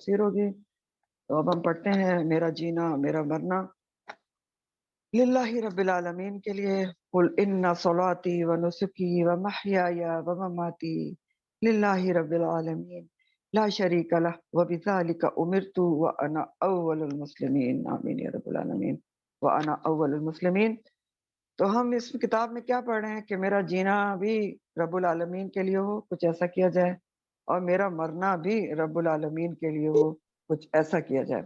تفسیر ہوگی. تو اب ہم پڑھتے ہیں میرا جینا میرا مرنا للہ رب العالمین کے لیے. قل ان صلاتی و نسکی و محیای و مماتی للہ رب العالمین لا شریک لہ وبذالک امرت وانا اول المسلمین. آمین یا رب العالمین. وانا اول المسلمین. تو ہم اس کتاب میں کیا پڑھ رہے ہیں کہ میرا جینا بھی رب العالمین کے لیے ہو، کچھ ایسا کیا جائے، اور میرا مرنا بھی رب العالمین کے لیے ہو، کچھ ایسا کیا جائے.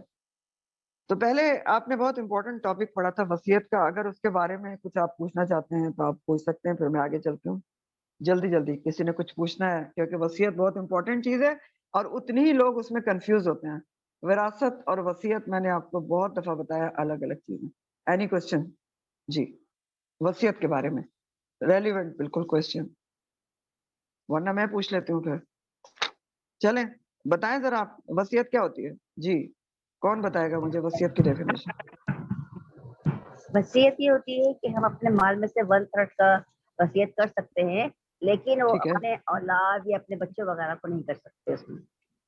تو پہلے آپ نے بہت امپورٹنٹ ٹاپک پڑھا تھا وصیت کا. اگر اس کے بارے میں کچھ آپ پوچھنا چاہتے ہیں تو آپ پوچھ سکتے ہیں، پھر میں آگے چلتی ہوں. جلدی جلدی کسی نے کچھ پوچھنا ہے، کیونکہ وصیت بہت امپورٹنٹ چیز ہے اور اتنی ہی لوگ اس میں کنفیوز ہوتے ہیں. وراثت اور وصیت میں نے آپ کو بہت دفعہ بتایا الگ الگ چیزیں. Any question? جی وصیت کے بارے میں ریلیونٹ بالکل کوشچن، ورنہ میں پوچھ لیتی ہوں پھر. چلیں بتائیں ذرا آپ وصیت کیا ہوتی ہے. جی کون بتائے گا مجھے وصیت کی ڈیفینیشن؟ وصیت یہ ہوتی ہے کہ ہم اپنے مال میں سے 1/3 کا وصیت کر سکتے ہیں، لیکن وہ ٹھیک ہے اپنے اولاد یا اپنے بچوں وغیرہ کو نہیں کر سکتے. اس میں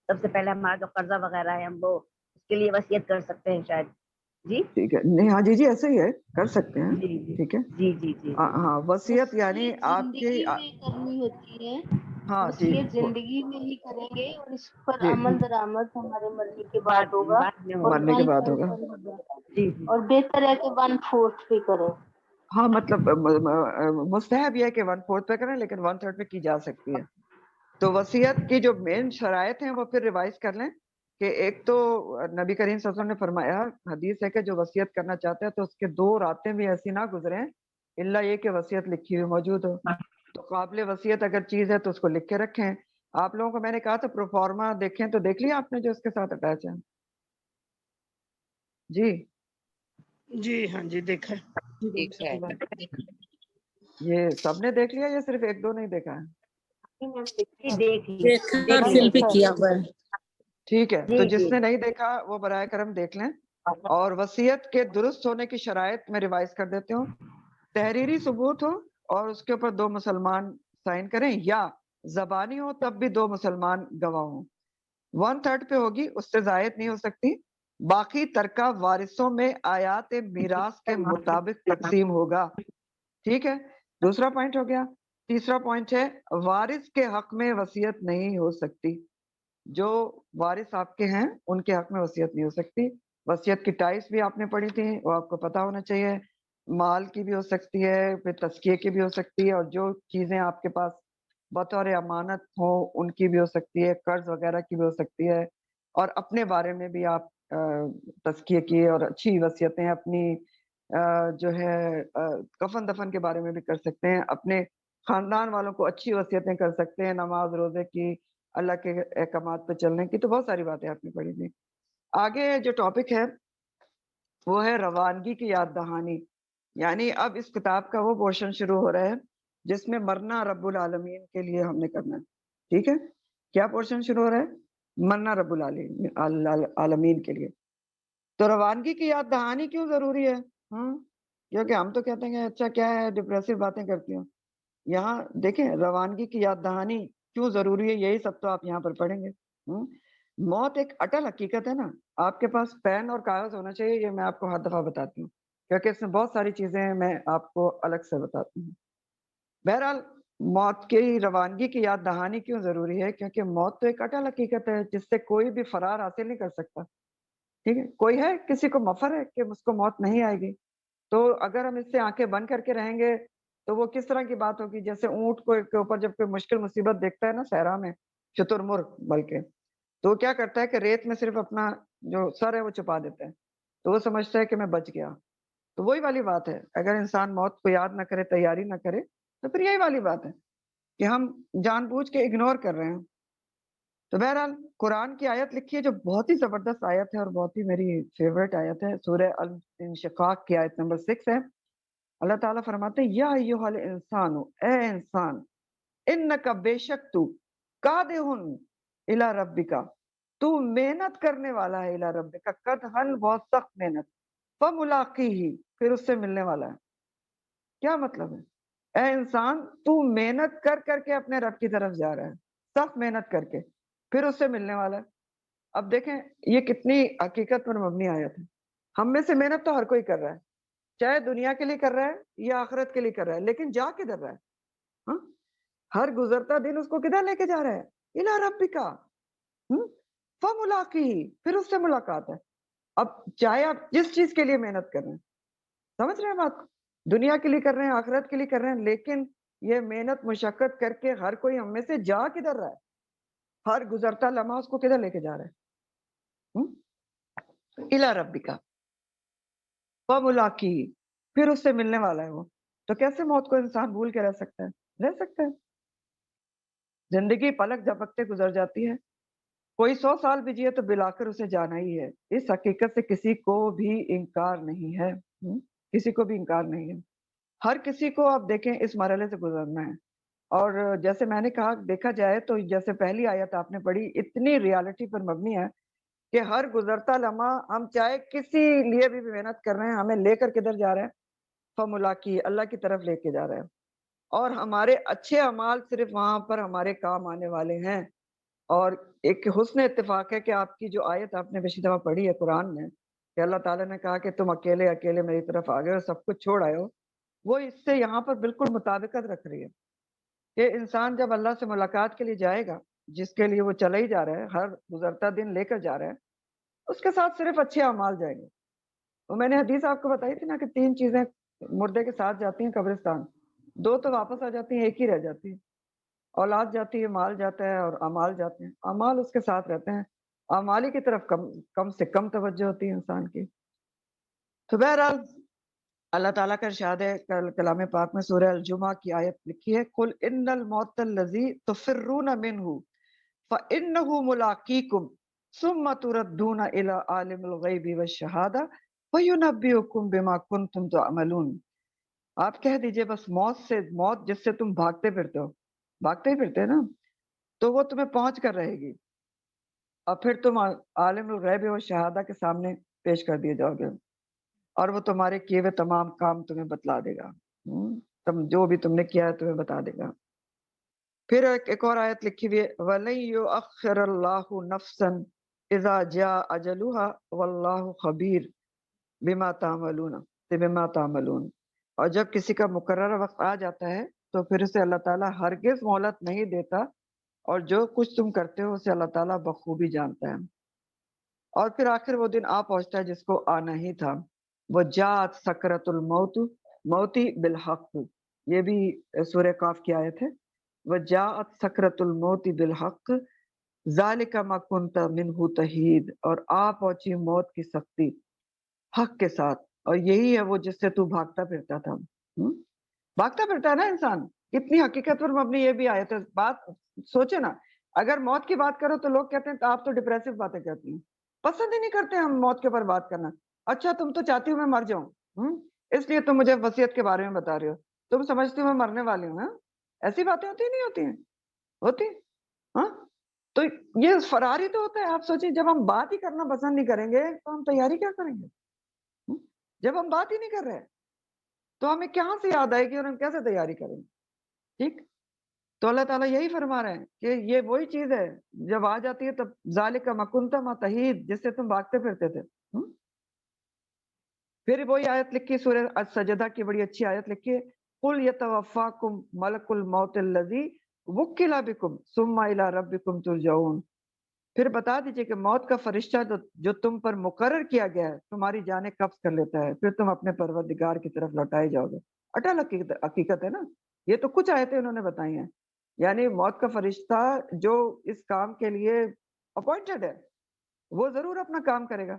سب سے پہلے ہمارا جو قرضہ وغیرہ ہے ہم وہ اس کے لیے وصیت کر سکتے ہیں شاید. جی ٹھیک ہے. نہیں ہاں جی ایسے ہی ہے، کر سکتے ہیں. جی جی ٹھیک ہے. جی جی جی ہاں وصیت یعنی وصیت آپ کی زندگی میں کرنی ہوتی ہے. ہاں جی وصیت زندگی میں ہی کریں گے اور اس پر جی عمل درآمد ہمارے مرنے کے بعد ہوگا بعد میں اور مرنے کے بعد 1/3 ہوگا. پر ہوگا. جی اور بہتر ہے کہ 1/4 پہ کریں. ہاں مطلب مستحب یہ ہے کہ 1/4 پہ کریں، لیکن 1/3 پہ کی جا سکتی ہے. تو وصیت کی جو مین شرائط ہیں وہ پھر ریوائز کر لیں کہ ایک تو نبی کریم صلی اللہ علیہ وسلم نے فرمایا، حدیث ہے کہ جو وصیت کرنا چاہتے ہیں تو اس کے 2 راتیں بھی ایسی نہ گزریں الا یہ کہ وصیت لکھی ہوئی موجود ہو. تو قابل وصیت اگر چیز ہے تو اس کو لکھ کے رکھیں. آپ لوگوں کو میں نے کہا تھا پروفارما دیکھیں، تو دیکھ لیا آپ نے جو اس کے ساتھ اٹیچ ہے؟ جی جی ہاں جی دیکھا. یہ سب نے دیکھ لیا یا صرف 1-2 نہیں دیکھا ہے؟ دیکھ دیکھا اور لی. فل بھی کیا ہوا ہے. ٹھیک ہے. تو جی جس جی نے نہیں دیکھا وہ برائے کرم دیکھ لیں. اور وصیت کے درست ہونے کی شرائط میں ریوائز کر دیتے ہوں. تحریری ثبوت ہو اور اس کے اوپر 2 مسلمان سائن کریں، یا زبانی ہو تب بھی 2 مسلمان گواہ ہوں. 1/3 پہ ہوگی، اس سے زائد نہیں ہو سکتی. باقی ترکہ وارثوں میں آیات میراث کے مطابق تقسیم ہوگا. ٹھیک ہے. دوسرا پوائنٹ ہو گیا. تیسرا پوائنٹ ہے وارث کے حق میں وصیت نہیں ہو سکتی. جو وارث آپ کے ہیں ان کے حق میں وصیت نہیں ہو سکتی. وصیت کی ٹائپس بھی آپ نے پڑھی تھی، وہ آپ کو پتا ہونا چاہیے. مال کی بھی ہو سکتی ہے، پھر تزکیے کی بھی ہو سکتی ہے، اور جو چیزیں آپ کے پاس بطور امانت ہو ان کی بھی ہو سکتی ہے، قرض وغیرہ کی بھی ہو سکتی ہے. اور اپنے بارے میں بھی آپ تزکیے کی اور اچھی وصیتیں اپنی جو ہے کفن دفن کے بارے میں بھی کر سکتے ہیں. اپنے خاندان والوں کو اچھی وصیتیں کر سکتے ہیں، نماز روزے کی، اللہ کے احکامات پہ چلنے کی. تو بہت ساری باتیں آپ نے پڑھی تھی. آگے جو ٹاپک ہے وہ ہے روانگی کی یاد دہانی. یعنی اب اس کتاب کا وہ پورشن شروع ہو رہا ہے جس میں مرنا رب العالمین کے لیے ہم نے کرنا ہے. ٹھیک ہے. کیا پورشن شروع ہو رہا ہے؟ مرنا رب العالمین کے لیے. تو روانگی کی یاد دہانی کیوں ضروری ہے؟ ہاں کیونکہ ہم تو کہتے ہیں کہ اچھا کیا ہے ڈپریسو باتیں کرتی ہوں. یہاں دیکھیں روانگی کی یاد دہانی کیوں ضروری ہے، یہی سب تو آپ یہاں پر پڑھیں گے. موت ایک اٹل حقیقت ہے نا. آپ کے پاس پین اور کاغذ ہونا چاہیے، یہ میں آپ کو ہر دفعہ بتاتی ہوں کیونکہ اس میں بہت ساری چیزیں ہیں، میں آپ کو الگ سے بتاتی ہوں. بہرحال موت کی روانگی کی یاد دہانی کیوں ضروری ہے؟ کیونکہ موت تو ایک اٹل حقیقت ہے جس سے کوئی بھی فرار حاصل نہیں کر سکتا. ٹھیک ہے. کوئی ہے کسی کو مفر ہے کہ اس کو موت نہیں آئے گی؟ تو اگر ہم اس سے آنکھیں بند کر کے رہیں گے تو وہ کس طرح کی بات ہوگی؟ جیسے اونٹ کو کے اوپر جب کوئی مشکل مصیبت دیکھتا ہے نا صحرا میں، شتر مرغ بلکہ، تو وہ کیا کرتا ہے کہ ریت میں صرف اپنا جو سر ہے وہ چھپا دیتا ہے، تو وہ سمجھتا ہے کہ میں بچ گیا. تو وہی والی بات ہے، اگر انسان موت کو یاد نہ کرے، تیاری نہ کرے، تو پھر یہی والی بات ہے کہ ہم جان بوجھ کے اگنور کر رہے ہیں. تو بہرحال قرآن کی آیت لکھی ہے جو بہت ہی زبردست آیت ہے اور بہت ہی میری فیورٹ آیت ہے. سورہ الانشقاق کی آیت نمبر 6 ہے. اللہ تعالیٰ فرماتے ہیں یا ایھا الانسان، اے انسان، انک بے شک تو قادح الی ربک، تو محنت کرنے والا ہے، الی ربک قدحن بہت سخت محنت، فملاقیہ پھر اس سے ملنے والا ہے. کیا مطلب ہے؟ اے انسان تو محنت کر کر کے اپنے رب کی طرف جا رہا ہے، سخت محنت کر کے، پھر اس سے ملنے والا ہے. اب دیکھیں یہ کتنی حقیقت پر مبنی آیت ہے. ہم میں سے محنت تو ہر کوئی کر رہا ہے، چاہے دنیا کے لیے کر رہا ہے یا آخرت کے لیے کر رہا ہے، لیکن جا کدھر رہا ہے؟ ہاں؟ ہر گزرتا دن اس کو کدھر لے کے جا رہا ہے؟ الی ربک فملاقی، پھر اس سے ملاقات ہے. اب چاہے آپ جس چیز کے لیے محنت کر رہے ہیں، سمجھ رہے ہیں بات، دنیا کے لیے کر رہے ہیں، آخرت کے لیے کر رہے ہیں، لیکن یہ محنت مشقت کر کے ہر کوئی ہم میں سے جا کدھر رہا ہے؟ ہر گزرتا لمحہ اس کو کدھر لے کے جا رہا ہے؟ الی ربک وملاقی، پھر اس سے ملنے والا ہے وہ. تو کیسے موت کو انسان بھول کے رہ سکتا ہے؟ رہ سکتا ہے. زندگی پلک جھپکتے گزر جاتی ہے. کوئی 100 سال بھی جیے تو بلاخر اسے جانا ہی ہے. اس حقیقت سے کسی کو بھی انکار نہیں ہے. کسی کو بھی انکار نہیں ہے. ہر کسی کو آپ دیکھیں اس مرحلے سے گزرنا ہے. اور جیسے میں نے کہا، دیکھا جائے تو جیسے پہلی آیت آپ نے پڑھی اتنی ریالٹی پر مبنی ہے کہ ہر گزرتا لمحہ ہم چاہے کسی لیے بھی محنت کر رہے ہیں، ہمیں لے کر کدھر جا رہے ہیں؟ فملاقی، اللہ کی طرف لے کے جا رہے ہیں. اور ہمارے اچھے اعمال صرف وہاں پر ہمارے کام آنے والے ہیں. اور ایک حسن اتفاق ہے کہ آپ کی جو آیت آپ نے پچھلی دفعہ پڑھی ہے قرآن میں کہ اللہ تعالیٰ نے کہا کہ تم اکیلے اکیلے میری طرف آ گئے اور سب کچھ چھوڑ آئے ہو، وہ اس سے یہاں پر بالکل مطابقت رکھ رہی ہے کہ انسان جب اللہ سے ملاقات کے لیے جائے گا، جس کے لیے وہ چلا ہی جا رہا ہے، ہر گزرتا دن لے کر جا رہا ہے، اس کے ساتھ صرف اچھے اعمال جائیں گے. وہ میں نے حدیث آپ کو بتائی تھی نا کہ 3 چیزیں مردے کے ساتھ جاتی ہیں قبرستان، 2 تو واپس آ جاتی ہیں، ایک ہی رہ جاتی ہے. اولاد جاتی ہے، مال جاتا ہے، اور اعمال جاتے ہیں. اعمال اس کے ساتھ رہتے ہیں. اعمال ہی کی طرف کم سے کم توجہ ہوتی ہے انسان کی. تو بہرحال اللہ تعالیٰ کا ارشاد ہے کلام پاک میں، سورہ الجمعہ کی آیت لکھی ہے، قل ان الموت الذی تفرون منہ فانہ ملاقیکم ثم تردون الی عالم الغیب والشہادہ فینبئکم بما کنتم تعملون. آپ کہہ دیجئے بس موت جس سے تم بھاگتے پھرتے ہو، بھاگتے ہی پھرتے ہیں نا، تو وہ تمہیں پہنچ کر رہے گی، اور پھر تم عالم الغیب و شہادہ کے سامنے پیش کر دیے جاؤ گے، اور وہ تمہارے کیے ہوئے تمام کام تمہیں بتلا دے گا. تم جو بھی تم نے کیا ہے تمہیں بتا دے گا. پھر ایک اور آیت لکھی ہوئی ہے، وَلَن يُؤَخِّرَ اللَّهُ نَفْسًا إِذَا جَاءَ أَجَلُهَا وَاللَّهُ خَبِيرٌ بِمَا تَعْمَلُونَ. اور جب کسی کا مقررہ وقت آ جاتا ہے تو پھر اسے اللہ تعالیٰ ہرگز مہلت نہیں دیتا، اور جو کچھ تم کرتے ہو اسے اللہ تعالیٰ بخوبی جانتا ہے. اور پھر آخر وہ دن آ پہنچتا ہے جس کو آنا ہی تھا. وہ جات سکرت الموت موتی بالحق، یہ بھی سورہ قاف کی آیت ہے. وہ جات سکرت الموت بالحق ذالک ما کنت منہ تحید، اور آ پہنچی موت کی سختی حق کے ساتھ، اور یہی ہے وہ جس سے تو بھاگتا پھرتا تھا. بھاگتا پھرتا ہے نا انسان. کتنی حقیقت پر مبنی یہ بھی آیت ہے. بات سوچے نا، اگر موت کی بات کرو تو لوگ کہتے ہیں آپ تو ڈپریسو باتیں کرتی ہیں، پسند ہی نہیں کرتے ہم موت کے اوپر بات کرنا. اچھا تم تو چاہتی ہو میں مر جاؤں، اس لیے تم مجھے وصیت کے بارے میں بتا رہے ہو، تم سمجھتی ہو میں مرنے والی ہوں. ایسی باتیں ہوتی نہیں ہوتی ہیں؟ ہوتی. ہاں تو یہ فراری تو ہوتا ہے. آپ سوچیں جب ہم بات ہی کرنا پسند نہیں کریں گے تو ہم تیاری کیا کریں گے؟ جب ہم بات ہی نہیں کر رہے تو ہمیں کہاں سے یاد آئے گی اور ہم کیسے تیاری کریں گے؟ ٹھیک. تو اللہ تعالیٰ یہی فرما رہے ہیں کہ یہ وہی چیز ہے جب آ جاتی ہے تب ذالک ما کنت ما تحید، جس سے تم بھاگتے پھرتے تھے. پھر وہی آیت لکھی سورہ السجدہ کی، بڑی اچھی آیت لکھی ہے، قل یتوفاکم ملک الموت الذی وکل بکم ثم الی ربکم ترجعون. پھر بتا دیجئے کہ موت کا فرشتہ جو تم پر مقرر کیا گیا ہے تمہاری جانیں قبض کر لیتا ہے، پھر تم اپنے پروردگار کی طرف لوٹائے جاؤ گے. اٹل حقیقت ہے نا. یہ تو کچھ آیتیں انہوں نے بتائی ہیں. یعنی موت کا فرشتہ جو اس کام کے لیے اپوائنٹڈ ہے وہ ضرور اپنا کام کرے گا.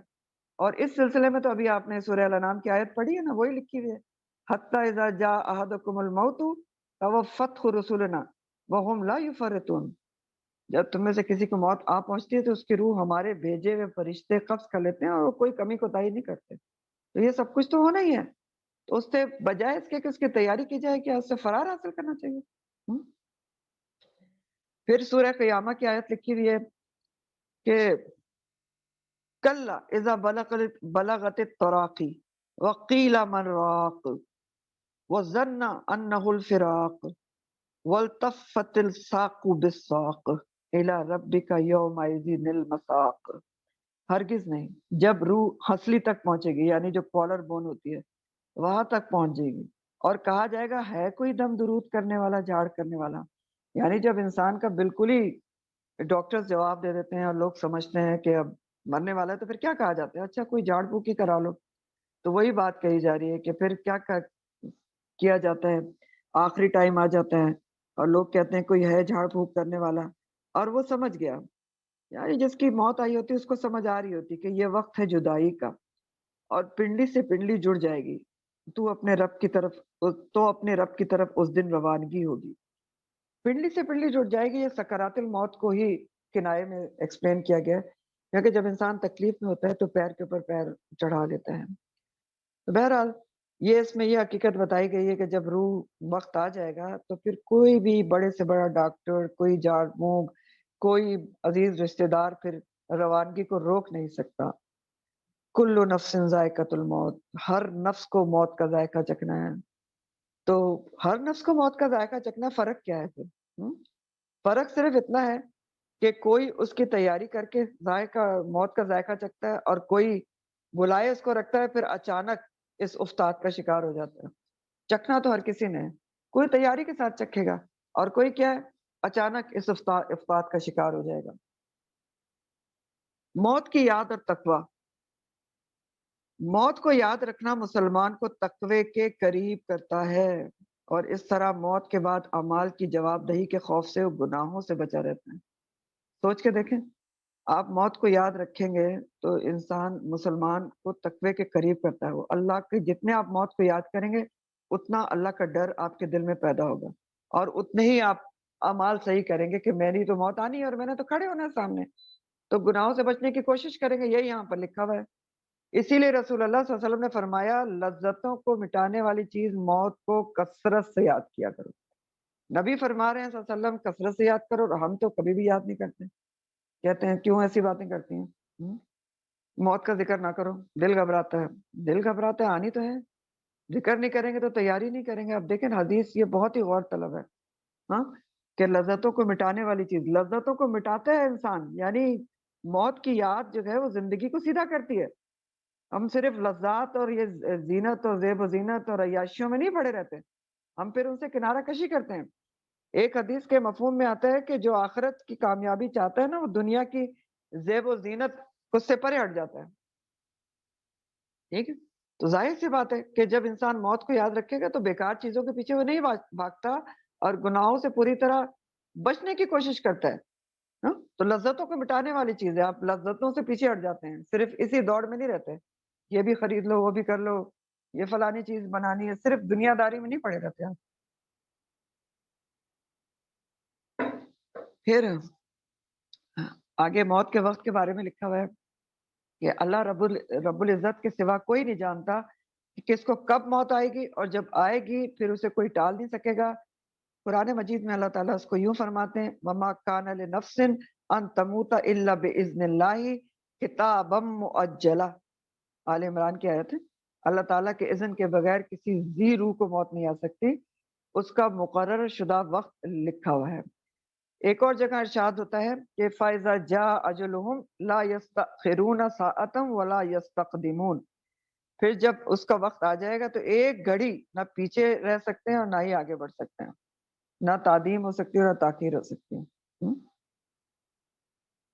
اور اس سلسلے میں تو ابھی آپ نے سورہ الانعام کی آیت پڑھی ہے نا، وہی لکھی ہوئی ہے، حتی اذا جاء احدکم الموت توفته رسلنا وهم لا يفرطون. جب تم میں سے کسی کو موت آ پہنچتی ہے تو اس کی روح ہمارے بھیجے ہوئے فرشتے قبض کر لیتے ہیں، اور وہ کوئی کمی کوتاہی نہیں کرتے. تو یہ سب کچھ تو ہونا ہی ہے. تو اس سے بجائے اس کے کہ اس کی تیاری کی جائے، کیا اس سے فرار حاصل کرنا چاہیے. پھر سورہ قیامہ کی آیت لکھی ہوئی ہے کہ کلا اذا بلغت التراقی وقیل من راق وظن انہ الفراق والتفت الساق بالساق الی ربک یومئذ المساق. ہرگز نہیں. جب روح ہنسلی تک پہنچے گی یعنی جو کالر بون ہوتی ہے وہاں تک پہنچ جائے گی اور کہا جائے گا ہے کوئی دم درود کرنے والا, جھاڑ کرنے والا. یعنی جب انسان کا بالکل ہی ڈاکٹر جواب دے دیتے ہیں اور لوگ سمجھتے ہیں کہ اب مرنے والا ہے تو پھر کیا کہا جاتا ہے, اچھا کوئی جھاڑ پھونک ہی کرا لو. تو وہی بات کہی جا رہی ہے کہ پھر کیا کیا جاتا ہے, آخری ٹائم آ جاتا ہے اور لوگ کہتے ہیں کوئی ہے جھاڑ پھونک کرنے والا, اور وہ سمجھ گیا. یعنی جس کی موت آئی ہوتی ہے اس کو سمجھ آ رہی ہوتی کہ یہ وقت ہے جدائی کا اور پنڈلی سے پنڈلی جڑ جائے گی. تو اپنے رب کی طرف اس دن روانگی ہوگی. پنڈلی سے پنڈلی جڑ جائے گی, یہ سکرات الموت کو ہی کنائے میں ایکسپلین کیا گیا ہے, کیونکہ جب انسان تکلیف میں ہوتا ہے تو پیر کے اوپر پیر چڑھا لیتا ہے. تو بہرحال یہ اس میں یہ حقیقت بتائی گئی ہے کہ جب روح وقت آ جائے گا تو پھر کوئی بھی بڑے سے بڑا ڈاکٹر, کوئی جھاڑ پھونک, کوئی عزیز رشتہ دار پھر روانگی کو روک نہیں سکتا. کل نفس ذائقۃ الموت, ہر نفس کو موت کا ذائقہ چکھنا ہے. تو ہر نفس کو موت کا ذائقہ چکھنا, فرق کیا ہے پھر؟ فرق صرف اتنا ہے کہ کوئی اس کی تیاری کر کے موت کا ذائقہ چکھتا ہے اور کوئی بلائے اس کو رکھتا ہے پھر اچانک اس افتاد کا شکار ہو جاتا ہے. چکھنا تو ہر کسی نے ہے, کوئی تیاری کے ساتھ چکھے گا اور کوئی کیا ہے اچانک اس افتاد کا شکار ہو جائے گا. موت کی یاد اور تقوی. موت کو یاد رکھنا مسلمان کو تقوی کے قریب کرتا ہے اور اس طرح موت کے بعد اعمال کی جواب دہی کے خوف سے وہ گناہوں سے بچا رہتا ہے. سوچ کے دیکھیں, آپ موت کو یاد رکھیں گے تو انسان مسلمان کو تقوی کے قریب کرتا ہے. وہ اللہ کے جتنے آپ موت کو یاد کریں گے اتنا اللہ کا ڈر آپ کے دل میں پیدا ہوگا اور اتنے ہی آپ اعمال صحیح کریں گے کہ میری تو موت آنی ہے اور میں نے تو کھڑے ہونا ہے سامنے, تو گناہوں سے بچنے کی کوشش کریں گے. یہی یہاں پر لکھا ہوا ہے. اسی لیے رسول اللہ صلی اللہ علیہ وسلم نے فرمایا لذتوں کو مٹانے والی چیز موت کو کثرت سے یاد کیا کرو. نبی فرما رہے ہیں صلی اللہ علیہ وسلم کثرت سے یاد کرو, اور ہم تو کبھی بھی یاد نہیں کرتے. کہتے ہیں کیوں ایسی باتیں کرتی ہیں, موت کا ذکر نہ کرو, دل گھبراتا ہے. دل گھبراتا ہے, آنی تو ہے, ذکر نہیں کریں گے تو تیاری نہیں کریں گے. اب دیکھیں حدیث یہ بہت ہی غور طلب ہے ہاں, کہ لذتوں کو مٹانے والی چیز, لذتوں کو مٹاتا ہے انسان. یعنی موت کی یاد جو ہے وہ زندگی کو سیدھا کرتی ہے. ہم صرف لذات اور یہ زینت اور زیب و زینت اور عیاشیوں میں نہیں پڑے رہتے, ہم پھر ان سے کنارہ کشی کرتے ہیں. ایک حدیث کے مفہوم میں آتا ہے کہ جو آخرت کی کامیابی چاہتا ہے نا وہ دنیا کی زیب و زینت اس سے پرے ہٹ جاتا ہے. ٹھیک ہے, تو ظاہر سی بات ہے کہ جب انسان موت کو یاد رکھے گا تو بیکار چیزوں کے پیچھے وہ نہیں بھاگتا اور گناہوں سے پوری طرح بچنے کی کوشش کرتا ہے. تو لذتوں کو مٹانے والی چیز ہے, آپ لذتوں سے پیچھے ہٹ جاتے ہیں, صرف اسی دوڑ میں نہیں رہتے یہ بھی خرید لو وہ بھی کر لو, یہ فلانی چیز بنانی ہے, صرف دنیا داری میں نہیں پڑے رہتے آپ. پھر آگے موت کے وقت کے بارے میں لکھا ہوا ہے کہ اللہ رب العزت کے سوا کوئی نہیں جانتا کہ کس کو کب موت آئے گی, اور جب آئے گی پھر اسے کوئی ٹال نہیں سکے گا. قرآن مجید میں اللہ تعالیٰ اس کو یوں فرماتے ہیں وَمَا كَانَ لِنَفْسٍ أَن تَمُوتَ إِلَّا بِإِذْنِ اللَّهِ كِتَابًا مُؤَجَّلًا. آل عمران کی آیت ہے. اللہ تعالیٰ کے اذن کے بغیر کسی ذی روح کو موت نہیں آ سکتی, اس کا مقرر شدہ وقت لکھا ہوا ہے. ایک اور جگہ ارشاد ہوتا ہے کہ فَإِذَا جَاءَ أَجَلُهُمْ لَا يَسْتَأْخِرُونَ سَاعَةً وَلَا يَسْتَقْدِمُونَ. پھر جب اس کا وقت آ جائے گا تو ایک گھڑی نہ پیچھے رہ سکتے ہیں اور نہ ہی آگے بڑھ سکتے ہیں, نہ تعدیم ہو سکتی ہے نہ تاخیر ہو سکتی ہے.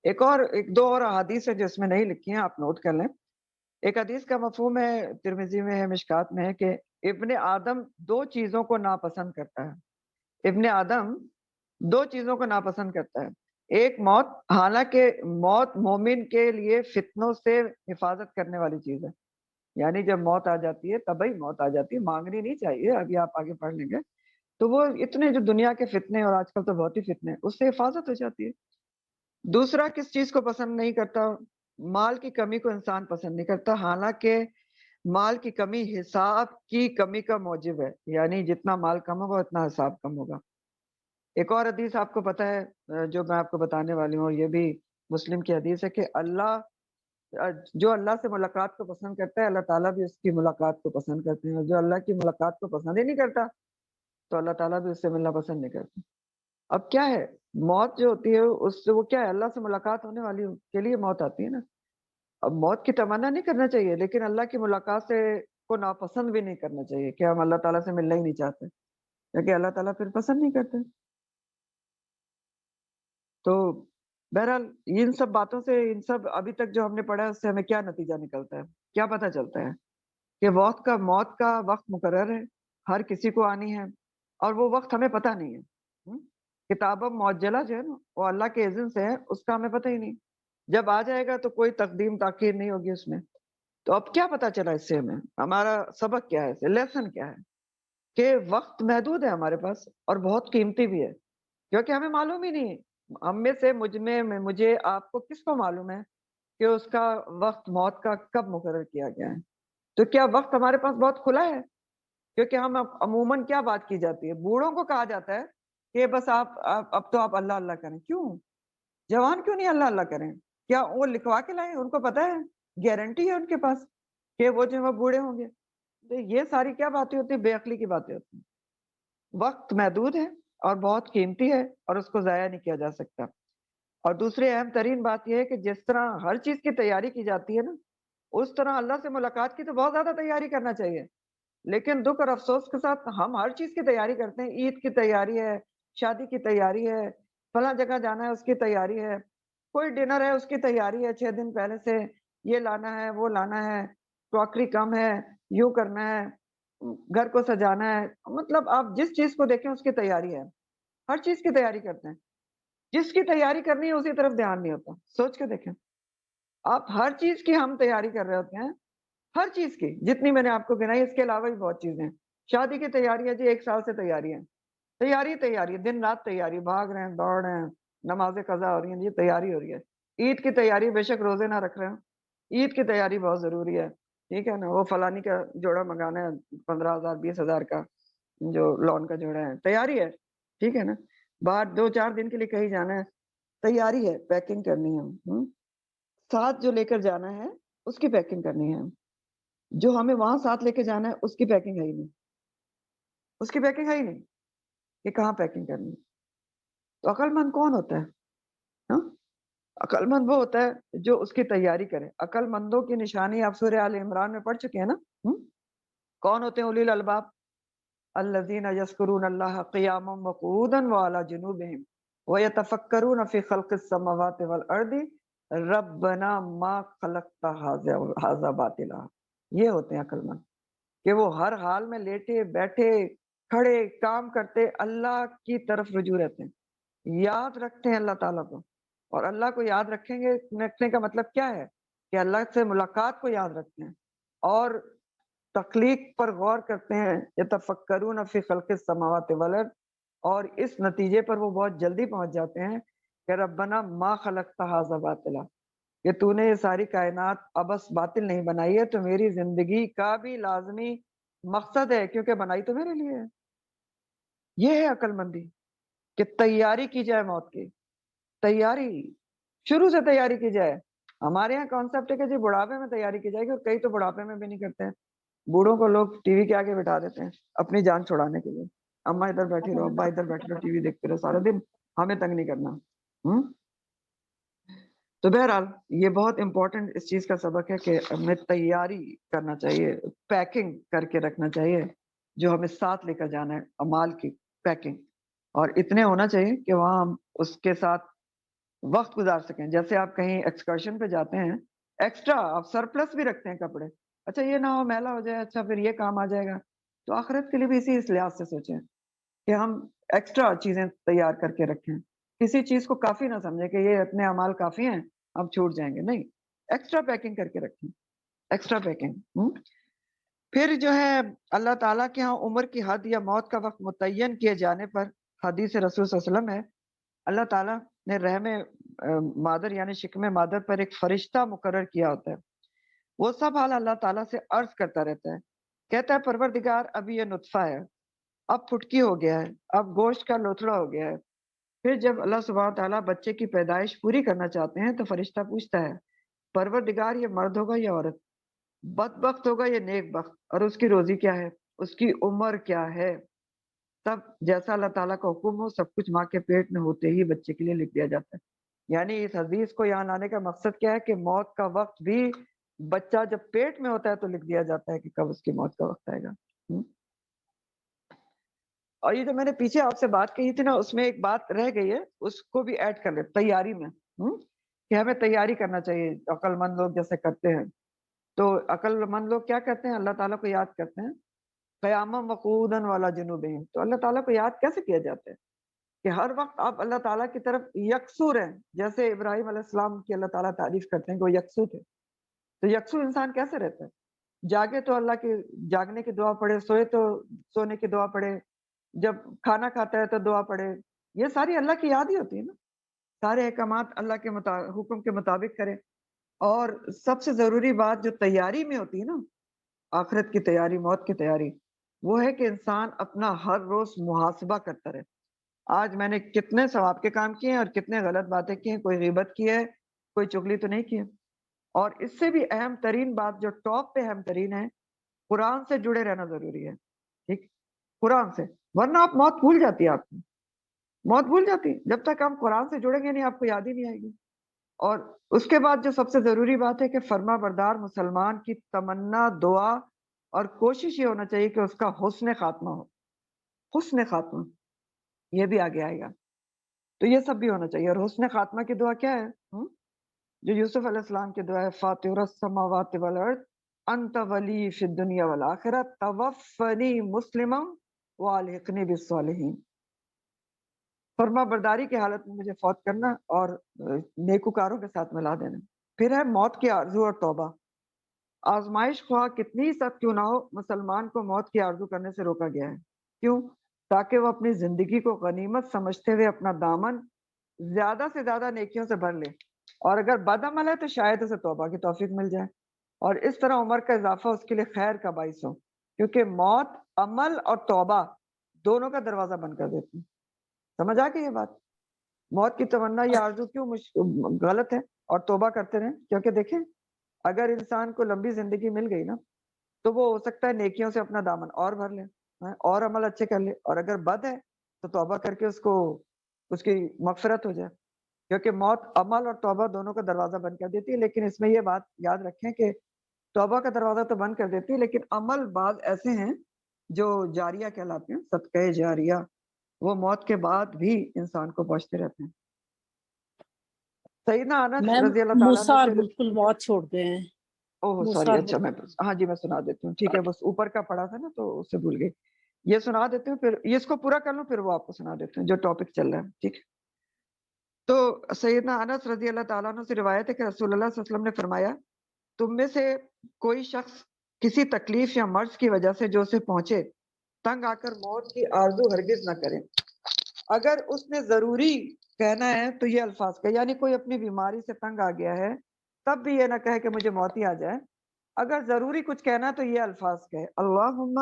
ایک دو اور احادیث ہے جو اس میں نہیں لکھی ہیں, آپ نوٹ کر لیں. ایک حدیث کا مفہوم ہے, ترمذی میں ہے, مشکات میں ہے کہ ابن آدم دو چیزوں کو ناپسند کرتا ہے. ابن آدم دو چیزوں کو ناپسند کرتا ہے. ایک موت, حالانکہ موت مومن کے لیے فتنوں سے حفاظت کرنے والی چیز ہے. یعنی جب موت آ جاتی ہے تبھی موت آ جاتی ہے, مانگنی نہیں چاہیے, ابھی آپ آگے پڑھ لیں گے. تو وہ اتنے جو دنیا کے فتنے, اور آج کل تو بہت ہی فتنے, اس سے حفاظت ہو جاتی ہے. دوسرا کس چیز کو پسند نہیں کرتا, مال کی کمی کو انسان پسند نہیں کرتا, حالانکہ مال کی کمی حساب کی کمی کا موجب ہے. یعنی جتنا مال کم ہوگا اتنا حساب کم ہوگا. ایک اور حدیث آپ کو پتہ ہے جو میں آپ کو بتانے والی ہوں, یہ بھی مسلم کی حدیث ہے کہ جو اللہ سے ملاقات کو پسند کرتا ہے اللہ تعالیٰ بھی اس کی ملاقات کو پسند کرتے ہیں, اور جو اللہ کی ملاقات کو پسند ہی نہیں کرتا تو اللہ تعالیٰ بھی اس سے ملنا پسند نہیں کرتے. اب کیا ہے, موت جو ہوتی ہے اس سے وہ کیا ہے, اللہ سے ملاقات ہونے والی کے لیے موت آتی ہے نا. اب موت کی تمنا نہیں کرنا چاہیے، لیکن اللہ کی ملاقات سے کو ناپسند بھی نہیں کرنا چاہیے کہ ہم اللہ تعالیٰ سے ملنا ہی نہیں چاہتے، کیونکہ اللہ تعالیٰ پھر پسند نہیں کرتے۔ تو بہرحال ان سب باتوں سے، ان سب ابھی تک جو ہم نے پڑھا ہے اس سے ہمیں کیا نتیجہ نکلتا ہے، کیا پتہ چلتا ہے کہ موت کا وقت مقرر ہے، ہر کسی کو آنی ہے، اور وہ وقت ہمیں پتہ نہیں ہے۔ کتاب معجلہ جو ہے نا وہ اللہ کے اذن سے ہے، اس کا ہمیں پتہ ہی نہیں، جب آ جائے گا تو کوئی تقدیم تاخیر نہیں ہوگی اس میں۔ تو اب کیا پتہ چلا اس سے ہمیں، ہمارا سبق کیا ہے، اس سے لیسن کیا ہے کہ وقت محدود ہے ہمارے پاس اور بہت قیمتی بھی ہے، کیونکہ ہمیں معلوم ہی نہیں ہے، ہم میں سے مجھے آپ کو کس کو معلوم ہے کہ اس کا وقت موت کا کب مقرر کیا گیا ہے۔ تو کیا وقت ہمارے پاس بہت کھلا ہے؟ کیونکہ ہم عموماً کیا بات کی جاتی ہے، بوڑھوں کو کہا جاتا ہے کہ بس اب تو آپ اللہ اللہ کریں، کیوں جوان کیوں نہیں اللہ اللہ کریں؟ کیا وہ لکھوا کے لائیں؟ ان کو پتہ ہے، گارنٹی ہے ان کے پاس کہ وہ جو ہے بوڑھے ہوں گے؟ تو یہ ساری کیا باتیں ہوتی ہیں، بے عقلی کی باتیں ہوتی ہیں۔ وقت محدود ہے اور بہت قیمتی ہے اور اس کو ضائع نہیں کیا جا سکتا۔ اور دوسری اہم ترین بات یہ ہے کہ جس طرح ہر چیز کی تیاری کی جاتی ہے نا، اس طرح اللہ سے ملاقات کی تو بہت زیادہ تیاری کرنا چاہیے، لیکن دکھ اور افسوس کے ساتھ ہم ہر چیز کی تیاری کرتے ہیں، عید کی تیاری ہے، شادی کی تیاری ہے، فلاں جگہ جانا ہے اس کی تیاری ہے، کوئی ڈنر ہے اس کی تیاری ہے 6 دن پہلے سے، یہ لانا ہے وہ لانا ہے، کراکری کم ہے، یوں کرنا ہے، گھر کو سجانا ہے، مطلب آپ جس چیز کو دیکھیں اس کی تیاری ہے، ہر چیز کی تیاری کرتے ہیں، جس کی تیاری کرنی ہے اسی طرف دھیان نہیں ہوتا۔ سوچ کے دیکھیں، آپ ہر چیز کی ہم تیاری کر رہے ہوتے ہیں، ہر چیز کی جتنی میں نے آپ کو گنائی، اس کے علاوہ بھی بہت چیزیں ہیں۔ شادی کی تیاری ہے جی، 1 سال سے تیاری ہے، تیاری دن رات تیاری، بھاگ رہے ہیں دوڑ رہے ہیں، نمازیں قضا ہو رہی ہیں، یہ تیاری ہو رہی ہے۔ عید کی تیاری، بے شک روزے نہ رکھ رہے ہیں، عید کی تیاری بہت ضروری ہے، ٹھیک ہے نا، وہ فلانی کا جوڑا منگانا ہے 15,000 20,000 کا، جو لون کا جوڑا ہے، تیاری ہے، ٹھیک ہے نا، باہر 2-4 دن کے لیے کہیں جانا ہے، تیاری ہے، پیکنگ کرنی ہے، ساتھ جو لے کر جانا ہے اس کی پیکنگ کرنی ہے، جو ہمیں وہاں ساتھ لے کے جانا ہے اس کی پیکنگ ہے ہی نہیں، اس کی پیکنگ ہے ہی نہیں کہ کہاں پیکنگ کرنی ہے۔ تو عقل مند کون ہوتا ہے؟ ہاں؟ عقل مند وہ ہوتا ہے جو اس کی تیاری کرے۔ عقل مندوں کی نشانی آپ سورہ آل عمران میں پڑھ چکے ہیں نا، کون ہوتے ہیں اولی الالباب؟ الذین یذکرون اللہ قیاما وقعودا وعلی جنوبہم ویتفکرون فی خلق السماوات والارض ربنا ما خلقت ھذا باطلا۔ یہ ہوتے ہیں عقل مند کہ وہ ہر حال میں لیٹے بیٹھے کھڑے کام کرتے اللہ کی طرف رجوع رہتے ہیں، یاد رکھتے ہیں اللہ تعالیٰ کو، اور اللہ کو یاد رکھنے کا مطلب کیا ہے کہ اللہ سے ملاقات کو یاد رکھتے ہیں اور تخلیق پر غور کرتے ہیں، یتفکرون فی خلق السماوات والارض، اور اس نتیجے پر وہ بہت جلدی پہنچ جاتے ہیں کہ ربنا ما خلقت ھذا باطلا، کہ تو نے یہ ساری کائنات ابس باطل نہیں بنائی ہے، تو میری زندگی کا بھی لازمی مقصد ہے، کیونکہ بنائی تو میرے لیے ہے۔ یہ ہے عقل مندی کہ تیاری کی جائے موت کی، تیاری شروع سے تیاری کی جائے۔ ہمارے یہاں کانسیپٹ ہے کہ جی بڑھاپے میں تیاری کی جائے گی، اور کئی تو بڑھاپے میں بھی نہیں کرتے ہیں، بوڑھوں کو لوگ ٹی وی کے آگے بٹھا دیتے ہیں اپنی جان چھڑانے کے لیے، اماں ادھر بیٹھی رہو، ابا ادھر بیٹھ رہو، ٹی وی دیکھتے رہو سارا دن، ہمیں تنگ نہیں کرنا۔ تو بہرحال یہ بہت امپورٹنٹ اس چیز کا سبق ہے کہ ہمیں تیاری کرنا چاہیے، پیکنگ کر کے رکھنا چاہیے، جو ہمیں ساتھ لے کر جانا ہے، اعمال کی پیکنگ، اور اتنے ہونا چاہیے کہ وہاں ہم اس کے ساتھ وقت گزار سکیں۔ جیسے آپ کہیں ایکسکرشن پہ جاتے ہیں، ایکسٹرا آپ سرپلس بھی رکھتے ہیں کپڑے، اچھا یہ نہ ہو میلا ہو جائے، اچھا پھر یہ کام آ جائے گا، تو آخرت کے لیے بھی اسی لحاظ سے سوچیں کہ ہم ایکسٹرا چیزیں تیار کر کے رکھیں، کسی چیز کو کافی نہ سمجھیں کہ یہ اتنے اعمال کافی ہیں اب چھوٹ جائیں گے، نہیں، ایکسٹرا پیکنگ کر کے رکھیں، ایکسٹرا پیکنگ۔ پھر جو ہے اللہ تعالیٰ کے ہاں عمر کی حد یا موت کا وقت متعین کیے جانے پر، حدیث رسول صلی اللہ علیہ وسلم ہے، اللہ تعالیٰ نے رحم مادر یعنی شکم مادر پر ایک فرشتہ مقرر کیا ہوتا ہے، وہ سب حال اللہ تعالیٰ سے عرض کرتا رہتا ہے، کہتا ہے پروردگار ابھی یہ نطفہ ہے، اب پھٹکی ہو گیا ہے، اب گوشت کا لوتھڑا ہو گیا ہے۔ پھر جب اللہ سبحانہ تعالیٰ بچے کی پیدائش پوری کرنا چاہتے ہیں تو فرشتہ پوچھتا ہے پروردگار یہ مرد ہوگا یا عورت، بدبخت ہوگا یا نیک بخت، اور اس کی روزی کیا ہے، اس کی عمر کیا ہے؟ تب جیسا اللہ تعالیٰ کا حکم ہو سب کچھ ماں کے پیٹ میں ہوتے ہی بچے کے لیے لکھ دیا جاتا ہے۔ یعنی اس حدیث کو یہاں لانے کا مقصد کیا ہے کہ موت کا وقت بھی بچہ جب پیٹ میں ہوتا ہے تو لکھ دیا جاتا ہے کہ کب اس کی موت کا وقت آئے گا. اور یہ جو میں نے پیچھے آپ سے بات کہی تھی نا، اس میں ایک بات رہ گئی ہے، اس کو بھی ایڈ کر لیں تیاری میں، کہ ہمیں تیاری کرنا چاہیے. عقل مند لوگ جیسے کرتے ہیں، تو عقل مند لوگ کیا کرتے ہیں؟ اللہ تعالیٰ کو یاد کرتے ہیں. قیاما وقودا والا جنوبہم، تو اللہ تعالیٰ کو یاد کیسے کیا جاتا ہے؟ کہ ہر وقت آپ اللہ تعالیٰ کی طرف یکسو رہیں. جیسے ابراہیم علیہ السلام کی اللہ تعالیٰ تعریف کرتے ہیں کہ وہ یکسو تھے. تو یکسو انسان کیسے رہتا ہے؟ جاگے تو اللہ کی جاگنے کی دعا پڑھے، سوئے تو سونے کی دعا پڑھے، جب کھانا کھاتا ہے تو دعا پڑھے. یہ ساری اللہ کی یاد ہی ہوتی ہے نا. سارے احکامات اللہ کے حکم کے مطابق کرے. اور سب سے ضروری بات جو تیاری میں ہوتی ہے نا، آخرت کی تیاری، موت کی تیاری، وہ ہے کہ انسان اپنا ہر روز محاسبہ کرتا رہے. آج میں نے کتنے ثواب کے کام کیے ہیں اور کتنے غلط باتیں کی ہیں، کوئی غیبت کی ہے، کوئی چغلی تو نہیں کی ہے. اور اس سے بھی اہم ترین بات جو ٹاپ پہ اہم ترین ہے، قرآن سے جڑے رہنا ضروری ہے. ٹھیک، قرآن سے، ورنہ آپ موت بھول جاتی ہے. آپ کو موت بھول جاتی ہے جب تک ہم قرآن سے جڑیں گے نہیں، آپ کو یاد ہی نہیں آئے گی. اور اس کے بعد جو سب سے ضروری بات ہے کہ فرما بردار مسلمان کی تمنا، دعا اور کوشش یہ ہونا چاہیے کہ اس کا حسن خاتمہ ہو. حسن خاتمہ یہ بھی آگے آئے گا. تو یہ سب بھی ہونا چاہیے. اور حسن خاتمہ کی دعا کیا ہے؟ جو یوسف علیہ السلام کی دعا ہے، فاطر السماوات والارض انت ولی فی الدنیا والآخرہ توفنی مسلما والحقنی بالصالحین. فرما برداری کی حالت میں مجھے فوت کرنا اور نیکوکاروں کے ساتھ ملا دینا. پھر ہے موت کی آرزو اور توبہ. آزمائش خواہ کتنی سخت کیوں نہ ہو، مسلمان کو موت کی آرزو کرنے سے روکا گیا ہے. کیوں؟ تاکہ وہ اپنی زندگی کو غنیمت سمجھتے ہوئے اپنا دامن زیادہ سے زیادہ نیکیوں سے بھر لے. اور اگر بد عمل ہے تو شاید اسے توبہ کی توفیق مل جائے، اور اس طرح عمر کا اضافہ اس کے لیے خیر کا باعث ہو. کیونکہ موت عمل اور توبہ دونوں کا دروازہ بند کر دیتی ہے. سمجھ آ گئی یہ بات؟ موت کی تمنا یا آرزو کیوں غلط ہے، اور توبہ کرتے رہیں. کیونکہ دیکھیں، اگر انسان کو لمبی زندگی مل گئی نا، تو وہ ہو سکتا ہے نیکیوں سے اپنا دامن اور بھر لے، اور عمل اچھے کر لے. اور اگر بد ہے تو توبہ کر کے اس کی مغفرت ہو جائے. کیونکہ موت عمل اور توبہ دونوں کا دروازہ بند کر دیتی ہے. لیکن اس میں یہ بات یاد رکھیں کہ توبہ کا دروازہ تو بند کر دیتی ہے، لیکن عمل بعض ایسے ہیں جو جاریہ کہلاتے ہیں، صدقہ جاریہ، وہ موت کے بعد بھی انسان کو پہنچتے رہتے ہیں. سیدنا انس میم رضی اللہ تعالیٰ عنہ موسیٰ سے، بالکل موت چھوڑ گئے ہیں. اوہ سوری، موسیٰ اچھا میں ہاں جی میں سنا دیتی ہوں. ٹھیک ہے، بس اوپر کا پڑھا تھا نا تو اس سے بھول گئی. یہ سنا دیتی ہوں، پھر یہ اس کو پورا کر لوں، پھر وہ آپ کو سنا دیتے ہیں جو ٹاپک چل رہا ہے. ٹھیک ہے، تو سیدنا انس رضی اللہ تعالیٰ عنہ سے روایت ہے کہ رسول اللہ صلی اللہ علیہ وسلم نے فرمایا، تم میں سے کوئی شخص کسی تکلیف یا مرض کی وجہ سے جو اسے پہنچے، تنگ آ کر موت کی آرزو ہرگز نہ کرے. اگر اس نے ضروری کہنا ہے تو یہ الفاظ کہ، یعنی کوئی اپنی بیماری سے تنگ آ گیا ہے تب بھی یہ نہ کہے کہ مجھے موت ہی آ جائے. اگر ضروری کچھ کہنا ہے تو یہ الفاظ کہے، اللہم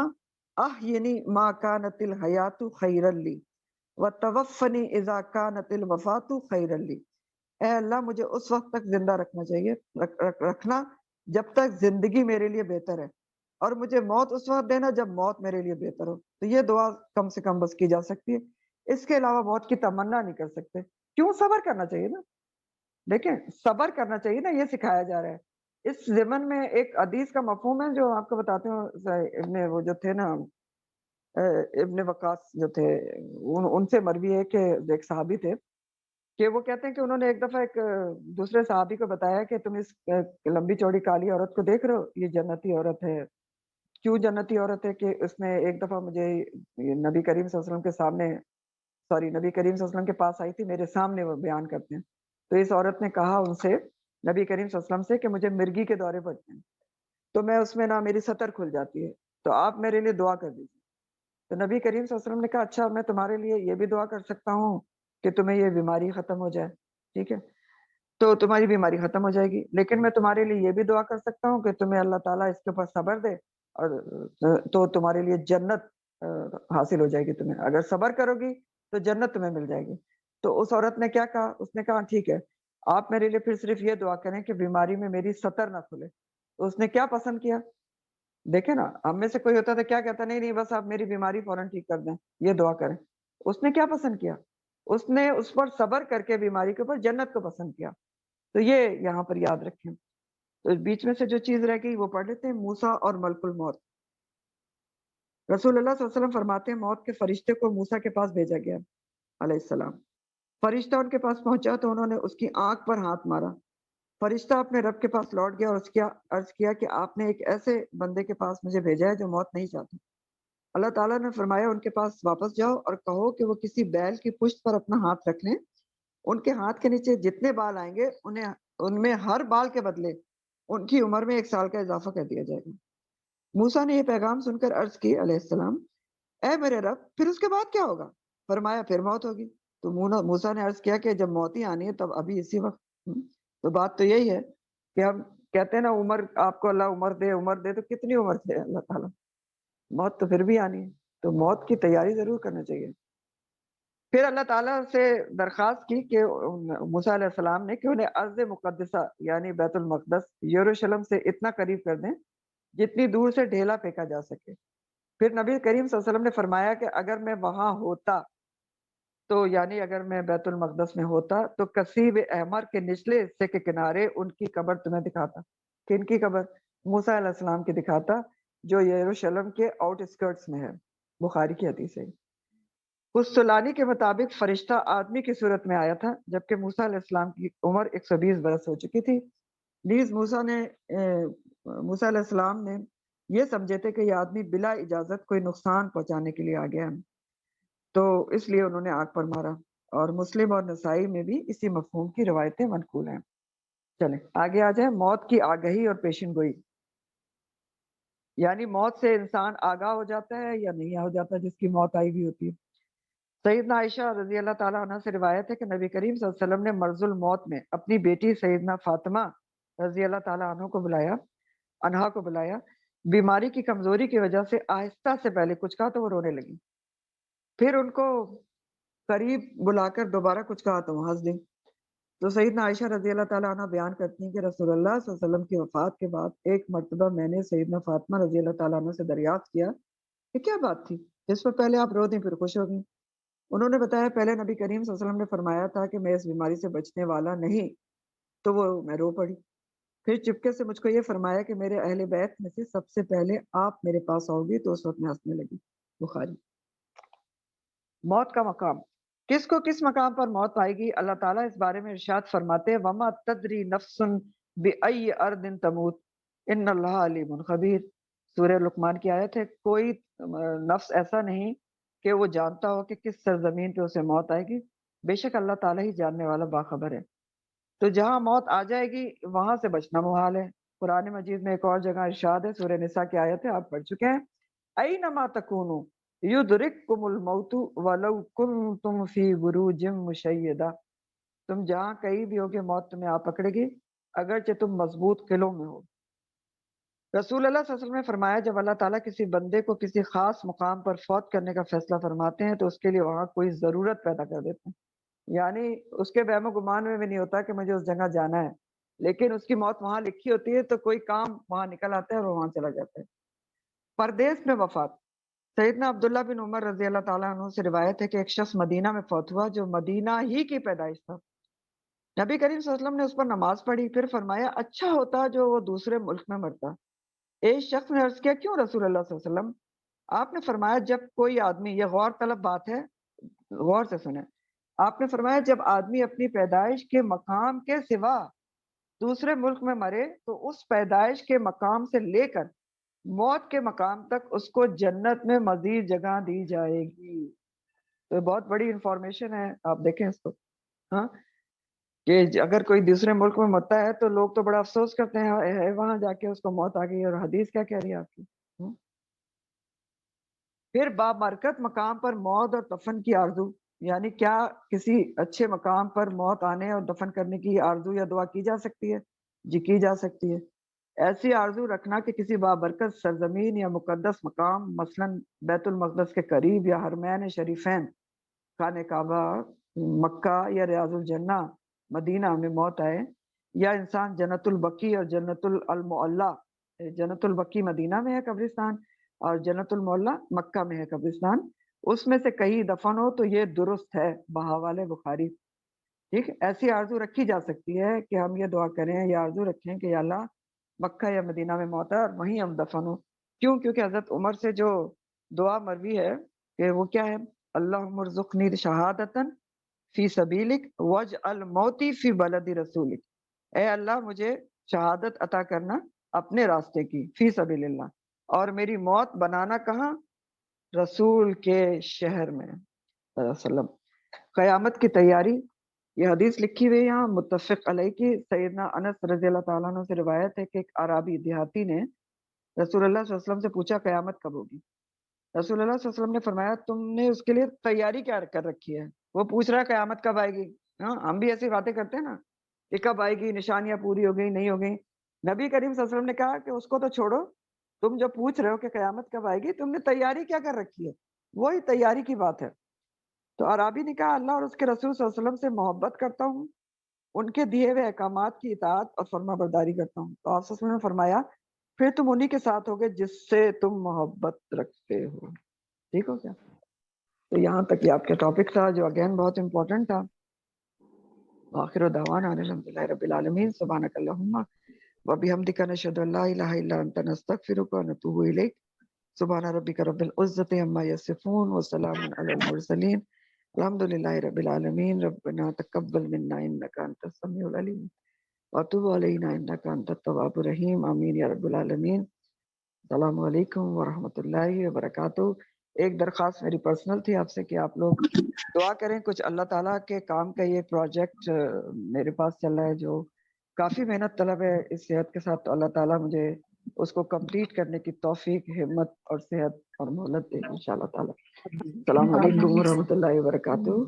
احینی ما کانت الحیات خیرا لی وتوفنی اذا کانت الوفات خیرا لی. اے اللہ مجھے اس وقت تک زندہ رکھنا چاہیے، رکھنا جب تک زندگی میرے لیے بہتر ہے، اور مجھے موت اس وقت دینا جب موت میرے لیے بہتر ہو. تو یہ دعا کم سے کم بس کی جا سکتی ہے. اس کے علاوہ موت کی تمنا نہیں کر سکتے. کیوں؟ صبر کرنا چاہیے نا. دیکھیں، صبر کرنا چاہیے نا، یہ سکھایا جا رہا ہے. اس ضمن میں ایک حدیث کا مفہوم ہے جو آپ کو بتاتے ہیں. وہ جو تھے نا ابن وقاص جو تھے، ان سے مروی ہے کہ ایک صحابی تھے کہ وہ کہتے ہیں کہ انہوں نے ایک دفعہ ایک دوسرے صحابی کو بتایا کہ تم اس لمبی چوڑی کالی عورت کو دیکھ رہے ہو، یہ جنتی عورت ہے. کیوں جنتی عورت ہے؟ کہ اس نے ایک دفعہ مجھے نبی کریم صلی اللہ علیہ وسلم کے سامنے، نبی کریم صلی اللہ علیہ وسلم کے پاس آئی تھی، میرے سامنے وہ بیان کرتے ہیں. تو اس عورت نے کہا ان سے، نبی کریم صلی اللہ علیہ وسلم سے، کہ مجھے مرگی کے دورے پڑتے ہیں، تو میں اس میں میری سطر کھل جاتی ہے، تو آپ میرے لیے دعا کر دیجیے. تو نبی کریم صلی اللہ علیہ وسلم نے کہا، اچھا میں تمہارے لیے یہ بھی دعا کر سکتا ہوں کہ تمہیں یہ بیماری ختم ہو جائے. ٹھیک ہے، تو تمہاری بیماری ختم ہو جائے گی، لیکن میں تمہارے لیے یہ بھی دعا کر سکتا ہوں کہ تمہیں اللہ تعالیٰ اس کے اوپر صبر دے، اور تو تمہارے لیے جنت حاصل ہو جائے گی. تمہیں اگر صبر کرو گی تو جنت تمہیں مل جائے گی. تو اس عورت نے کیا کہا؟ اس نے کہا ٹھیک ہے، آپ میرے لیے پھر صرف یہ دعا کریں کہ بیماری میں میری سطر نہ کھلے. تو اس نے کیا پسند کیا؟ دیکھیں نا، ہم میں سے کوئی ہوتا تھا کیا کہتا، نہیں نہیں بس آپ میری بیماری فوراً ٹھیک کر دیں، یہ دعا کریں. اس نے کیا پسند کیا؟ اس نے اس پر صبر کر کے بیماری کے اوپر جنت کو پسند کیا. تو یہ یہاں پر یاد رکھیں. تو بیچ میں سے جو چیز رہ گئی وہ پڑھ لیتے ہیں. موسیٰ اور ملک الموت. رسول اللہ صلی اللہ علیہ وسلم فرماتے ہیں موت کے فرشتے کو موسیٰ کے پاس بھیجا گیا علیہ السلام. فرشتہ ان کے پاس پہنچا تو انہوں نے اس کی آنکھ پر ہاتھ مارا. فرشتہ اپنے رب کے پاس لوٹ گیا اور اس کیا عرض کیا کہ آپ نے ایک ایسے بندے کے پاس مجھے بھیجا ہے جو موت نہیں چاہتا. اللہ تعالیٰ نے فرمایا ان کے پاس واپس جاؤ اور کہو کہ وہ کسی بیل کی پشت پر اپنا ہاتھ رکھ لیں. ان کے ہاتھ کے نیچے جتنے بال آئیں گے ان میں ہر بال کے بدلے ان کی عمر میں 1 سال کا اضافہ کر دیا جائے گا. موسیٰ نے یہ پیغام سن کر عرض کی علیہ السلام اے میرے رب پھر اس کے بعد کیا ہوگا؟ فرمایا پھر موت ہوگی. تو موسیٰ نے عرض کیا کہ جب موت ہی آنی ہے تب ابھی اسی وقت. تو بات تو یہی ہے کہ ہم کہتے ہیں نا عمر آپ کو اللہ عمر دے تو کتنی عمر دے اللہ تعالیٰ؟ موت تو پھر بھی آنی ہے. تو موت کی تیاری ضرور کرنا چاہیے. پھر اللہ تعالیٰ سے درخواست کی کہ موسیٰ علیہ السلام نے کہ انہیں ارض مقدسہ یعنی بیت المقدس یروشلم سے اتنا قریب کر دیں جتنی دور سے ڈھیلا پھینکا جا سکے. پھر نبی کریم صلی اللہ علیہ وسلم نے فرمایا کہ اگر میں وہاں ہوتا تو یعنی اگر میں بیت المقدس میں ہوتا تو کثیب احمر کے نچلے حصے کے کنارے ان کی قبر تمہیں دکھاتا. کن کی قبر؟ موسیٰ علیہ السلام کی دکھاتا جو یروشلم کے آؤٹ اسکرٹس میں ہے. بخاری کی حدیث ہے. اس سلانی کے مطابق فرشتہ آدمی کی صورت میں آیا تھا جبکہ موسیٰ علیہ السلام کی عمر 120 برس ہو چکی تھی. نیز موسیٰ علیہ السلام نے یہ سمجھے تھے کہ یہ آدمی بلا اجازت کوئی نقصان پہنچانے کے لیے آ گیا ہے تو اس لیے انہوں نے آگ پر مارا. اور مسلم اور نسائی میں بھی اسی مفہوم کی روایتیں منقول ہیں. چلیں آگے آ جائیں. موت کی آگہی اور پیشن گوئی. یعنی موت سے انسان آگاہ ہو جاتا ہے یا نہیں ہو جاتا جس کی موت آئی بھی ہوتی ہے. سیدنا عائشہ رضی اللہ تعالیٰ عنہ سے روایت ہے کہ نبی کریم صلی اللہ علیہ وسلم نے مرض الموت میں اپنی بیٹی سیدنا فاطمہ رضی اللہ تعالیٰ عنہا کو بلایا. بیماری کی کمزوری کی وجہ سے آہستہ سے پہلے کچھ کہا تو وہ رونے لگی. پھر ان کو قریب بلا کر دوبارہ کچھ کہا تو وہ ہنس دی. تو سیدنا عائشہ رضی اللہ تعالیٰ عنہ بیان کرتی ہیں کہ رسول اللہ صلی اللہ علیہ وسلم کی وفات کے بعد ایک مرتبہ میں نے سیدنا فاطمہ رضی اللہ تعالیٰ عنہ سے دریافت کیا کہ کیا بات تھی جس پر پہلے آپ رو دیں پھر خوش ہو گئیں. انہوں نے بتایا پہلے نبی کریم صلی اللہ علیہ وسلم نے فرمایا تھا کہ میں اس بیماری سے بچنے والا نہیں تو وہ میں رو پڑی. پھر چپکے سے مجھ کو یہ فرمایا کہ میرے اہل بیت میں سے سب سے پہلے آپ میرے پاس آؤ گی تو اس وقت میں ہنسنے لگی. بخاری. موت کا مقام. کس کو کس مقام پر موت پائے گی اللہ تعالیٰ اس بارے میں ارشاد فرماتے ہیں وما تدری نفس بأی ارض تموت ان اللہ علیم خبیر. سورہ لقمان کی آیت ہے. کوئی نفس ایسا نہیں کہ وہ جانتا ہو کہ کس سرزمین پہ اسے موت آئے گی. بے شک اللہ تعالیٰ ہی جاننے والا باخبر ہے. تو جہاں موت آ جائے گی وہاں سے بچنا محال ہے. قرآن مجید میں ایک اور جگہ ارشاد ہے سورہ نساء کی آیت ہے آپ پڑھ چکے ہیں اینما تکونوا یدرککم الموت ولو کنتم فی بروج مشیدہ. تم جہاں کہیں بھی ہوگے موت تمہیں آ پکڑے گی اگرچہ تم مضبوط قلعوں میں ہو. رسول اللہ صلی اللہ علیہ وسلم نے فرمایا جب اللہ تعالیٰ کسی بندے کو کسی خاص مقام پر فوت کرنے کا فیصلہ فرماتے ہیں تو اس کے لیے وہاں کوئی ضرورت پیدا کر دیتے ہیں. یعنی اس کے وہم و گمان میں بھی نہیں ہوتا کہ مجھے اس جگہ جانا ہے لیکن اس کی موت وہاں لکھی ہوتی ہے تو کوئی کام وہاں نکل آتا ہے اور وہاں چلا جاتا ہے. پردیس میں وفات. سیدنا عبداللہ بن عمر رضی اللہ تعالیٰ عنہ سے روایت ہے کہ ایک شخص مدینہ میں فوت ہوا جو مدینہ ہی کی پیدائش تھا. نبی کریم صلی اللہ علیہ وسلم نے اس پر نماز پڑھی پھر فرمایا اچھا ہوتا جو وہ دوسرے ملک میں مرتا. ایک شخص نے عرض کیا کیوں رسول اللہ صلی اللہ علیہ وسلم؟ آپ نے فرمایا جب کوئی آدمی, یہ غور طلب بات ہے غور سے سنیں, آپ نے فرمایا جب آدمی اپنی پیدائش کے مقام کے سوا دوسرے ملک میں مرے تو اس پیدائش کے مقام سے لے کر موت کے مقام تک اس کو جنت میں مزید جگہ دی جائے گی. تو بہت بڑی انفارمیشن ہے, آپ دیکھیں اس کو. ہاں کہ اگر کوئی دوسرے ملک میں مرتا ہے تو لوگ تو بڑا افسوس کرتے ہیں وہاں جا کے اس کو موت آ گئی, اور حدیث کیا کہہ رہی ہے آپ کی. پھر بامرکت مقام پر موت اور دفن کی آرزو. یعنی کیا کسی اچھے مقام پر موت آنے اور دفن کرنے کی آرزو یا دعا کی جا سکتی ہے؟ جی کی جا سکتی ہے. ایسی آرزو رکھنا کہ کسی بابرکت سرزمین یا مقدس مقام مثلا بیت المقدس کے قریب یا حرمین شریفین خانہ کعبہ مکہ یا ریاض الجنہ مدینہ میں موت آئے, یا انسان جنت البقیع اور جنت المعلا, جنت البقیع مدینہ میں ہے قبرستان اور جنت المعلا مکہ میں ہے قبرستان, اس میں سے کہیں دفن ہو تو یہ درست ہے، بہاوال بخاری. ٹھیک، ایسی آرزو رکھی جا سکتی ہے کہ ہم یہ دعا کریں یا آرزو رکھیں کہ یا اللہ مکہ یا مدینہ میں موت ہے اور وہیں ہم دفن ہوں. کیوں؟ کیونکہ حضرت عمر سے جو دعا مروی ہے کہ وہ کیا ہے، اللہم ارزقنی شہادتن فی سبیلک واجعل موتی فی بلد رسولک. اے اللہ مجھے شہادت عطا کرنا اپنے راستے کی، فی سبیل اللہ، اور میری موت بنانا کہاں؟ رسول کے شہر میں صلی اللہ علیہ وسلم. قیامت کی تیاری، یہ حدیث لکھی ہوئی یہاں متفق علیہ کی. سیدنا انس رضی اللہ تعالیٰ عنہ سے روایت ہے کہ ایک عرابی دیہاتی نے رسول اللہ صلی اللہ علیہ وسلم سے پوچھا قیامت کب ہوگی. رسول اللہ صلی اللہ علیہ وسلم نے فرمایا تم نے اس کے لیے تیاری کیا کر رکھی ہے؟ وہ پوچھ رہا ہے قیامت کب آئے گی. ہاں ہم بھی ایسی باتیں کرتے ہیں نا کہ کب آئے گی، نشانیاں پوری ہو گئی نہیں ہو گئی. نبی کریم صلی اللہ علیہ وسلم نے کہا کہ اس کو تو چھوڑو، تم جو پوچھ رہے ہو کہ قیامت کب آئے گی، تم نے تیاری کیا کر رکھی ہے؟ وہی تیاری کی بات ہے. تو عرابی نے کہا اللہ اور اس کے رسول صلی اللہ علیہ وسلم سے محبت کرتا ہوں، ان کے دیے ہوئے احکامات کی اطاعت اور فرما برداری کرتا ہوں. تو آپ صلی اللہ علیہ وسلم نے فرمایا پھر تم انہی کے ساتھ ہوگے جس سے تم محبت رکھتے ہو. ٹھیک ہو کیا؟ تو یہاں تک یہ آپ کا ٹاپک تھا جو اگین بہت امپورٹنٹ تھا. آخر دعوانا الحمدللہ رب العالمین. سبحانک اللہم وبحمدک نشہد ان لا الہ الا انت نستغفرک ونتوب الیک. سبحان ربک رب العزۃ عما یصفون وسلام علی المرسلین الحمدللہ رب العالمین. ربنا تقبل منا انک انت السمیع العلیم وتب علینا انک انت التواب الرحیم. آمین یا رب العالمین. السلام علیکم ورحمۃ اللہ وبرکاتہ. ایک درخواست میری پرسنل تھی آپ سے کہ آپ لوگ دعا کریں. کچھ اللہ تعالیٰ کے کام کا یہ پروجیکٹ میرے پاس چل رہا ہے جو کافی محنت طلب ہے اس صحت کے ساتھ. تو اللہ تعالیٰ مجھے اس کو کمپلیٹ کرنے کی توفیق، ہمت اور صحت اور مہلت دے انشاءاللہ تعالیٰ. السلام علیکم ورحمۃ اللہ وبرکاتہ.